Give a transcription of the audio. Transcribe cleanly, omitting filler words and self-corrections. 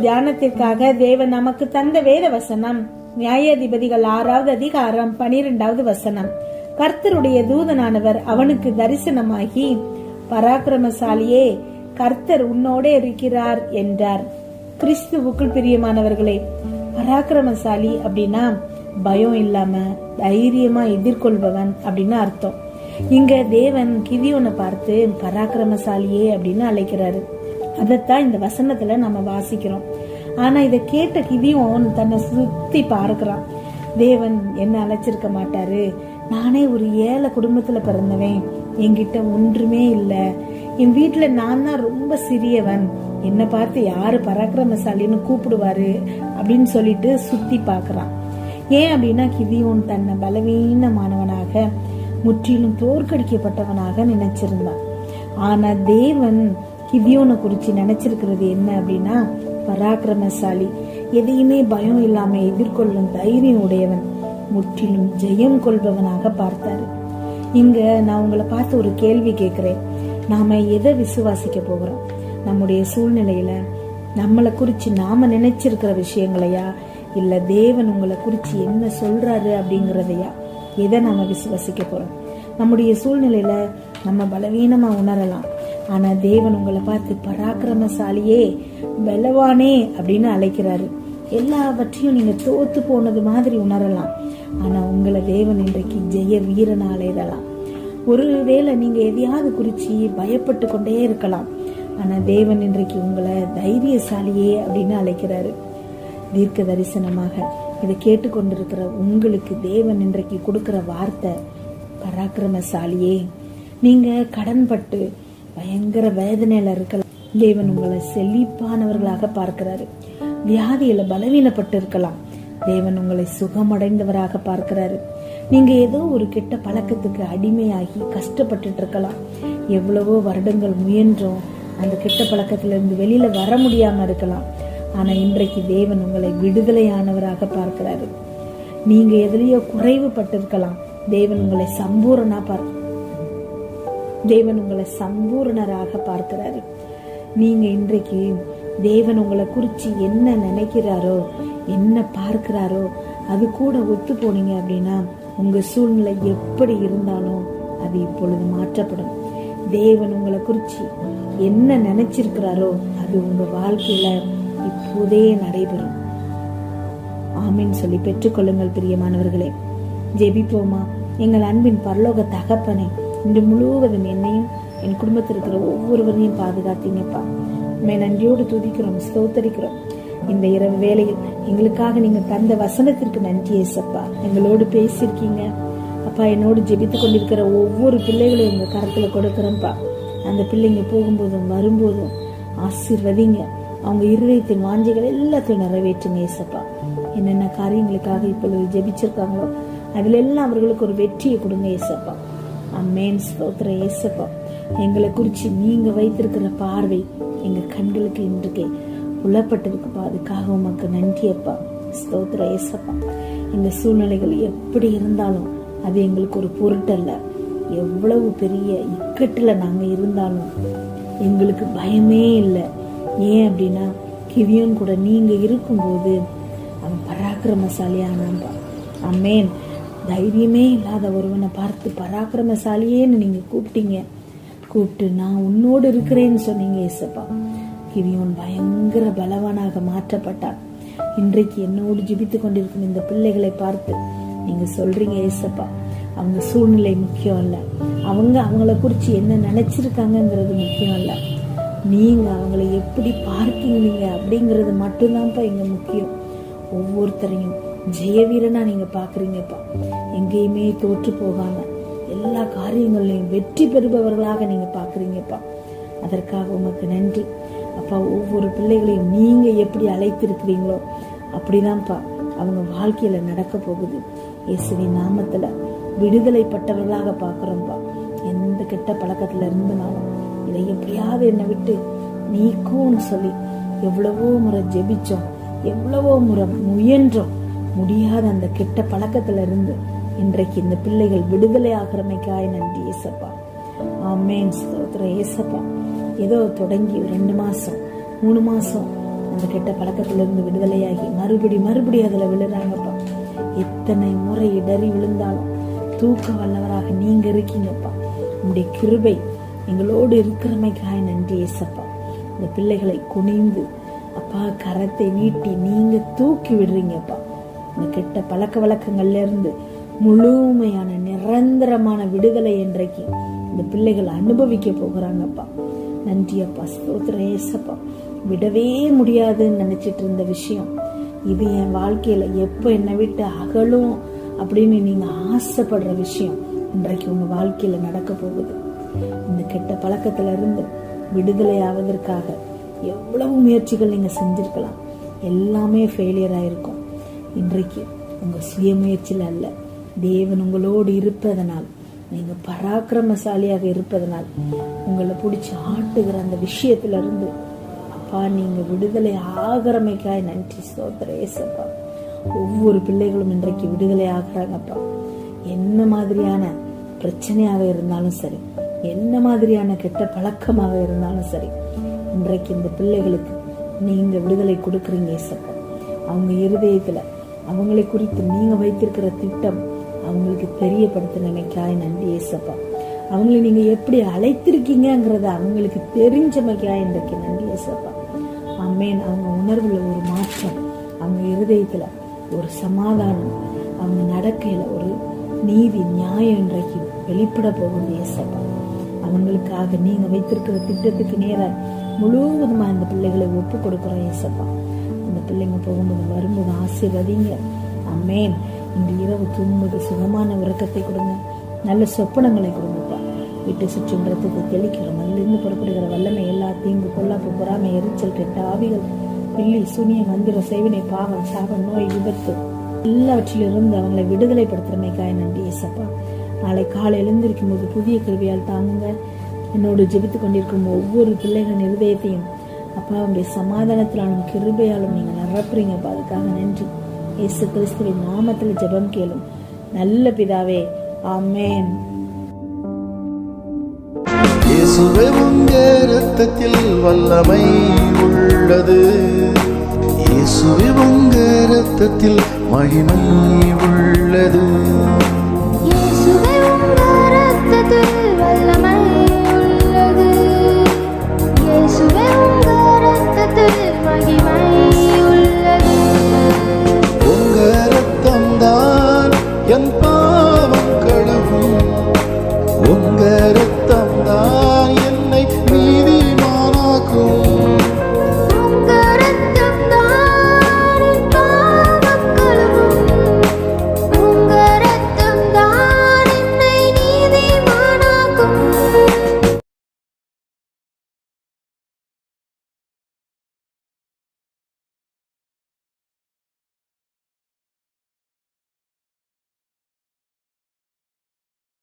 தியானத்திற்காக தேவன் நமக்கு தந்த வேத வசனம் நியாயாதிபதிகள் 6வது அதிகாரம் 12வது வசனம். கர்த்தருடைய தூதனானவர் அவனுக்கு தரிசனமாகி, பராக்கிரமசாலியே, கர்த்தர் உன்னோடே இருக்கிறார் என்றார். கிறிஸ்துவுக்குள் பிரியமானவர்களே, பராக்கிரமசாலி அப்படின்னா பயம் இல்லாம தைரியமா எதிர்கொள்பவன் அப்படின்னு அர்த்தம். இங்க தேவன் கிதியோனை பார்த்து பராக்கிரமசாலியே அப்படின்னு அழைக்கிறாரு. அதத்தான் இந்த வசனத்துல நம்ம வாசிக்கிறோம். ஆனா இத கேட்ட கிதியோன் தன்னை சுத்தி பார்க்கிறான். தேவன் என்ன அழைச்சிருக்க மாட்டாரு, நானே ஒரு ஏழை குடும்பத்துல பிறந்தவன், என்கிட்ட ஒன்றுமே இல்ல, என் வீட்டுல நான் தான் ரொம்ப சிறியவன், என்ன பார்த்து யாரு பராக்கிரமசாலின்னு கூப்பிடுவாரு அப்படின்னு சொல்லிட்டு சுத்தி பாக்குறான். ஏன் அப்படின்னா கிதியோன் தன்னை பலவீனமானவனாக, முற்றிலும் தோற்கடிக்கப்பட்டவனாக நினைச்சிருந்தான். ஆனா தேவன் கிதியோனை குறிச்சு நினைச்சிருக்கிறது என்ன அப்படின்னா, பராக்கிரமசாலி, எதையுமே பயம் இல்லாம எதிர்கொள்ளும் தைரியம் உடையவன், முற்றிலும் ஜெயம் கொள்பவனாக பார்த்தாரு. இங்க நான் உங்களை பார்த்து ஒரு கேள்வி கேட்கிறேன். நாம எதை விசுவாசிக்க போகிறோம்? நம்முடைய சூழ்நிலையில நம்மளை குறிச்சு நாம நினைச்சிருக்கிற விஷயங்களையா, இல்ல தேவன் உங்களை குறிச்சு என்ன சொல்றாரு அப்படிங்கறதையா? எதை நாம விசுவாசிக்க போறோம்? நம்முடைய சூழ்நிலையில நம்ம பலவீனமா உணரலாம். ஆனா தேவன் உங்களை பார்த்து பராக்கிரமசாலியே, பலவானே அப்படின்னு அழைக்கிறாரு. எல்லாவற்றையும் நீங்க தோத்து போனது மாதிரி உணரலாம். ஆனா உங்களை தேவன் இன்றைக்கு ஜெய வீரனா அழைதலாம். ஒருவேளை நீங்க எதையாவது குறிச்சு பயப்பட்டு கொண்டே இருக்கலாம். ஆனா தேவன் இன்றைக்கு உங்களை தைரியசாலியே அப்படின்னு அழைக்கிறாரு. தீர்க்க தரிசனமாக இதை கேட்டுக்கொண்டிருக்கிற உங்களுக்கு தேவன் இன்றைக்கு கொடுக்கிற வார்த்தை, பராக்கிரமசாலியே. நீங்க கடன்பட்டு பயங்கர வேதனையில இருக்கலாம். தேவன் உங்களை செழிப்பானவர்களாக பார்க்கிறாரு. வியாதியில பலவீனப்பட்டு இருக்கலாம். தேவன் உங்களை சுகமடைந்தவராக பார்க்கிறாரு. நீங்க ஏதோ ஒரு கெட்ட பழக்கத்துக்கு அடிமையாகி கஷ்டப்பட்டு இருக்கலாம். எவ்வளவோ வருடங்கள் முயன்றோம் அந்த கெட்ட பழக்கத்துல இருந்து வெளியில வர முடியாம இருக்கலாம். ஆனா இன்றைக்கு தேவன் உங்களை விடுதலையானவராக பார்க்கிறாரு. நீங்க எதுலயோ குறைவுபட்டிருக்கலாம். தேவன் உங்களை சம்பூரணராக பார்க்கிறாரு. நீங்க இன்றைக்கு தேவன் உங்களை குறிச்சு என்ன நினைக்கிறாரோ, என்ன பார்க்கிறாரோ அது கூட ஒத்து போனீங்க அப்படின்னா உங்க சூழ்நிலை எப்படி இருந்தாலும் அது இப்பொழுது மாற்றப்படும். தேவன் உங்களை குறிச்சு என்ன நினைச்சிருக்கிறாரோ அது உங்க வாழ்க்கையில இப்போதே நடைபெறும். ஆமீன் சொல்லி பெற்றுக்கொள்ளுங்கள் பிரியமானவர்களே. ஜெபிப்போமா. எங்கள் அன்பின் பரலோக தகப்பனே, இன்று முழுவதும் என்னையும் என் குடும்பத்தில் இருக்கிற ஒவ்வொருவரையும் பாதுகாத்தீங்கப்பா. நன்றியோடு துதிக்கிறோம், ஸ்தோத்தரிக்கிறோம். இந்த இரவு வேளையில் எங்களுக்காக நீங்க தந்த வசனத்திற்கு நன்றி ஏசப்பா. எங்களோடு பேசியிருக்கீங்க அப்பா. என்னோடு ஜெபித்து கொண்டிருக்கிற ஒவ்வொரு பிள்ளைகளையும் உங்க கரத்துல கொடுக்கிறேன்ப்பா. அந்த பிள்ளைங்க போகும்போதும் வரும்போதும் ஆசீர்வதிங்க. அவங்க இருதயத்தின் வாஞ்சைகள் எல்லாத்தையும் நிறைவேற்றுங்க ஏசப்பா. என்னென்ன காரியங்களுக்காக இப்பொழுது ஜெபிச்சிருக்காங்களோ அதுல எல்லாம் அவர்களுக்கு ஒரு வெற்றியை கொடுங்க ஏசப்பா. அம்மேன் ஸ்தோத்திர ஏசப்பா. எங்களை குறிச்சு நீங்க வைத்திருக்கிற பார்வை எங்க கண்களுக்கு இன்றைக்கு புலப்பட்டிருக்குப்பா. அதுக்காக உமக்கு நன்றியப்பா. ஸ்தோத்திர ஏசப்பா. எங்க சூழ்நிலைகள் எப்படி இருந்தாலும் அது எங்களுக்கு ஒரு பொருட்டல்ல. எவ்வளவு பெரிய இக்கட்டுல நாங்க இருந்தாலும் எங்களுக்கு பயமே இல்லை. ஏன் அப்படின்னா கிதியோன் கூட நீங்க இருக்கும்போது அவன் பராக்கிரமசாலியானான்பா. அம்மேன். தைரியமே இல்லாத ஒருவனை பார்த்து பராக்கிரமசாலியேன்னு நீங்க கூப்பிட்டு நான் உன்னோடு இருக்கிறேன்னு சொன்னீங்க ஏசப்பா. கிதியோன் பயங்கர பலவானாக மாற்றப்பட்டான். இன்றைக்கு என்னோடு ஜெபித்து கொண்டிருக்கும் இந்த பிள்ளைகளை பார்த்து நீங்க சொல்றீங்க ஏசப்பா, அவங்க சூழ்நிலை முக்கியம் இல்ல, அவங்கள குறிச்சு என்ன நினைச்சிருக்காங்கிறது முக்கியம் இல்ல, நீங்க அவங்களை எப்படி பார்க்கீங்க அப்படிங்கறது மட்டும்தான்ப்பா இங்க முக்கியம். ஒவ்வொருத்தரையும் ஜெயவீரனா நீங்க பாக்குறீங்கப்பா. எங்கேயுமே தோற்று போகாம எல்லா காரியங்களையும் வெற்றி பெறுபவர்களாக நீங்க பாக்குறீங்கப்பா. அதற்காக உமக்கு நன்றி அப்பா. ஒவ்வொரு பிள்ளைகளையும் நீங்க எப்படி அழைத்திருக்கிறீங்களோ அப்படிதான்ப்பா அவங்க வாழ்க்கையில நடக்க போகுது. இயேசுவின் நாமத்துல விடுதலைப்பட்டவர்களாக பாக்குறோம்ப்பா. எந்த கெட்ட பழக்கத்துல இருந்தாலும் இதை எப்படியாவது என்னை விட்டு நீக்கும்னு சொல்லி எவ்வளவோ முறை ஜெபிச்சோம், எவ்வளவோ முறை முயன்றோம். முடியாத அந்த கெட்ட பழக்கத்துல இருந்து இன்றைக்கு இந்த பிள்ளைகள் விடுதலை ஆகிறமைக்காய் நன்றி ஏசப்பா. ஆமேன் ஸ்தோத்திரம் ஏசப்பா. ஏதோ தொடங்கி 2 மாசம் 3 மாசம் அந்த கெட்ட பழக்கத்திலிருந்து விடுதலையாகி மறுபடி அதில் விழுறாங்கப்பா. எத்தனை முறை இடறி விழுந்தாலும் தூக்க வல்லவராக நீங்க இருக்கீங்கப்பா. உங்களுடைய கிருபை எங்களோடு இருக்கிறமைக்காக நன்றி ஏசப்பா. இந்த பிள்ளைகளை குனிந்து அப்பா கரத்தை நீட்டி நீங்க தூக்கி விடுறீங்கப்பா. இந்த கெட்ட பழக்க வழக்கங்கள்ல இருந்து முழுமையான நிரந்தரமான விடுதலை இன்றைக்கு இந்த பிள்ளைகள் அனுபவிக்க போகிறாங்கப்பா. நன்றி அப்பா, ஸ்தோத்திரம் ஏசப்பா. விடவே முடியாதுன்னு நினைச்சிட்டு இருந்த விஷயம் இது என் வாழ்க்கையில எப்ப என்னை விட்டு அகலும் அப்படின்னு நீங்க ஆசைப்படுற விஷயம் இன்றைக்கு உங்க வாழ்க்கையில நடக்க போகுது. இந்த கெட்ட பழக்கத்துல இருந்து விடுதலை ஆவதற்காக எவ்வளவு முயற்சிகள் நீங்க செஞ்சிருக்கலாம், எல்லாமே ஃபெயிலியர் ஆயிருக்கும். இன்றைக்கு உங்க சுய முயற்சியில அல்ல, தேவன் உங்களோடு இருப்பதனால், நீங்க பராக்கிரமசாலியாக இருப்பதனால், உங்களை பிடிச்சி ஆட்டுகிற அந்த விஷயத்துல இருந்து அப்பா நீங்க விடுதலை ஆகிறமைக்காய் நன்றி ஸ்தோத்திரம் ஏசப்பா. ஒவ்வொரு பிள்ளைகளும் இன்றைக்கு விடுதலை ஆகிறாங்கப்பா. என்ன மாதிரியான பிரச்சனையாக இருந்தாலும் சரி, என்ன மாதிரியான கெட்ட பழக்கமாக இருந்தாலும் சரி, இன்றைக்கு இந்த பிள்ளைகளுக்கு நீங்க விடுதலை கொடுக்குறீங்க ஏசப்பா. அவங்க இருதயத்துல அவங்களை குறித்து நீங்க வைத்திருக்கிற திட்டம் அவங்களுக்கு தெரியப்படுத்தினமைக்காய் நன்றி ஏசப்பா. அவங்களை நீங்க எப்படி அழைத்திருக்கீங்கிறத அவங்களுக்கு தெரிஞ்சமைக்காய் இன்றைக்கு நன்றி ஏசப்பா. ஆமேன். அவங்க உணர்வுல ஒரு மாற்றம், அவங்க இருதயத்துல ஒரு சமாதானம், அவங்க நடக்கையில ஒரு நீதி நியாயம் இன்றைக்கு வெளிப்பட போகுது ஏசப்பா. அவங்களுக்காக நீங்க வைத்திருக்கிற திட்டத்துக்கு நேராக முழுவதுமா இந்த பிள்ளைகளை ஒப்பு கொடுக்குறோம் ஏசப்பா. இந்த பிள்ளைங்க போகும்போது வரும்போது ஆசீர்வதிங்க. ஆமேன். இன்று இரவு தூங்கும்போது சுகமான உறக்கத்தை கொடுங்க, நல்ல சொப்பனங்களை கொடுங்கப்பா. விட்டு சுற்றும் ரத்தத்தை தெளிக்கிறோம். அதிலிருந்து புறப்படுகிற வல்லமை எல்லா தீங்கு பொல்லாப்பு பொறாமை எரிச்சல் கெட்ட ஆவிகள் பில்லி சுனிய மந்திர சேவனை பாவம் சாபம் நோய் விபத்து எல்லாவற்றிலிருந்து அவங்களை விடுதலைப்படுத்துறமைக்காய் நன்றி ஏசப்பா. நாளை காலை எழுந்திருக்கும் போது புதிய கிருபையால் தாங்குங்க. என்னோடு ஜெபித்து கொண்டிருக்கும் ஒவ்வொரு பிள்ளைகளின் இருதயத்தையும் அப்பா அவங்களுடைய சமாதானத்தினாலும் கிருபையாலும் நீங்க நிரப்புறீங்கப்பா. அதுக்காக நன்றி. இயேசு கிறிஸ்துவின் நாமத்தில் ஜெபம் கேளும் நல்ல பிதாவே, ஆமென். இயேசுவே உங்க இரத்தத்தில் வல்லமை உள்ளது, இயேசுவே உங்க இரத்தத்தில் மகிமை உள்ளது, இயேசுவே உங்க இரத்தத்தில் வல்லமை உள்ளது, இயேசுவே